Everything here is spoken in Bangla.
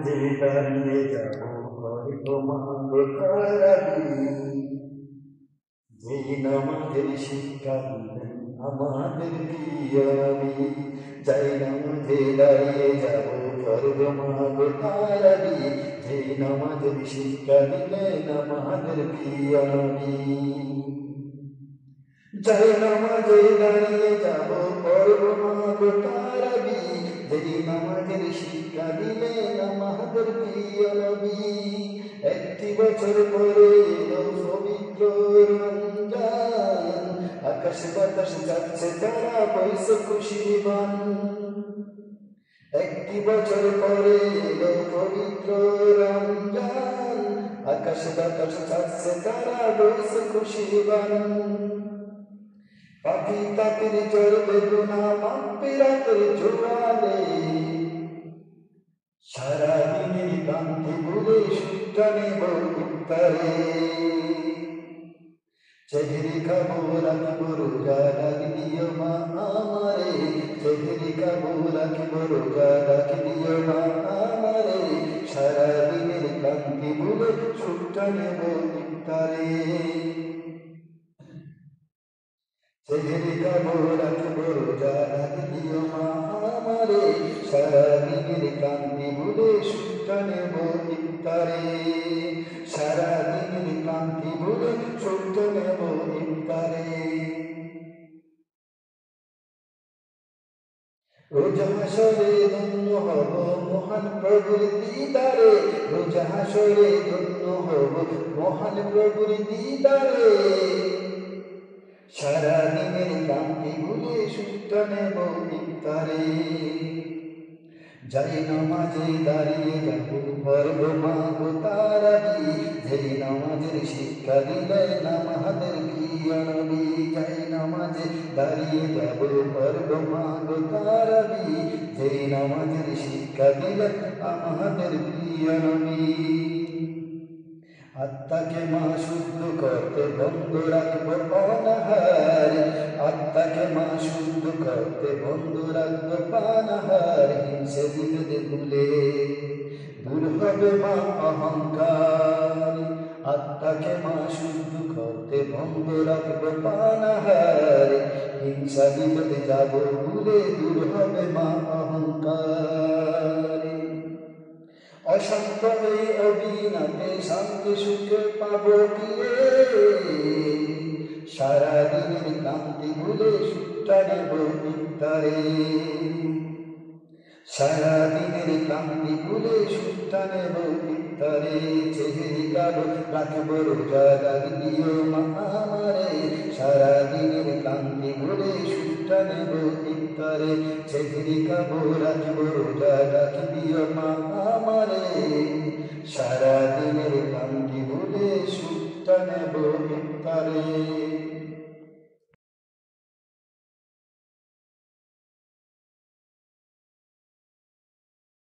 মাঝে দাঁড়িয়ে যাব তোমারি যেই নামাজের শিক্ষা দিলেন আমাদের প্রিয় নবী। যাই নামাজে দাঁড়িয়ে যাব তারি যেই নামাজের শিক্ষা দিলেন আমাদের প্রিয় নবী। যাই নামাজে দাঁড়িয়ে যাব তারি যেই নামাজের শিক্ষা দিলেন আমাদের প্রিয় নবী। একটি বছর পরে এলো পবিত্র রমজান, আকাশ বাতাস যাচ্ছে তারা বইছে খুশির বান। একটি বছর পরে এলো পবিত্র রমজান, আকাশ বাতাস যাচ্ছে তারা বইছে খুশির বান। পাপি তাদের চলবে গুনাহ মাগফিরাতের জোয়ারে, সারাদিনের ক্লান্তি ভুলে সুখটা নেব ইফতারে। সেহরি খাবো রাখবো রোজা রাখবিও মা আমারে, সেহরি খাবো রাখবো রোজা রাখবিও মা আমারে। সারাদিনের ক্লান্তি ভুলে সুখটা নেব ইফতারে। সেহরি খাবো রাখবো রোজা রাখবিও মা আমারে, সারাদিনের ক্লান্তি ভুলে সুখটা নেব ইফতারে। সারাদিনের ক্লান্তি ভুলে সুখটা নেব ইফতারে। রোজা হাসরে ধন্য হব মহান প্রভুর দিদারে, রোজা হাসরে ধন্য হব মহান প্রভুর দিদারে। সারাদিনের ক্লান্তি ভুলে সুখটা নেব ইফতারে। যাই নামাজে দাঁড়িয়ে যাব পড়বো মাগো তারাবি, যেই নামাজের শিক্ষা দিলেন আমাদের প্রিয় নবী। যাই নামাজে দাঁড়িয়ে যাব পড়বো মাগো তারাবি, যেই নামাজের শিক্ষা দিলেন আমাদের প্রিয় নবী। আত্মাকে মা শুদ্ধ করতে বন্ধ রাখবো অনাহার, আত্মাকে মা শুদ্ধ করতে বন্ধ রাখবো পানাহার। হিংসে বিভেদে ভুলে দূর হবে মা অহংকার, আত্মাকে মা শুদ্ধ করতে বন্ধ রাখবো পানাহার। হিংসা বিভেদে যাব ভুলে দূর হবে মা অহংকার। অশান্ত এই অবিনাতে শান্তি সুখে পাবো কিরে, সারাদিনের ক্লান্তি ভুলে সুখটা নেব ইফতারে। সারাদিনের ক্লান্তি ভুলে সুখটা নেব ইফতারে। সেহরি খাবো রাখবো রোজা রাখবিও মা আমারে, সারাদিনের ক্লান্তি ভুলে সুখটা নেব ইফতারে। সেহরি খাবো রাখবো রোজা রাখবিও মা আমারে, সারাদিনের ক্লান্তি ভুলে সুখটা নেব ইফতারে।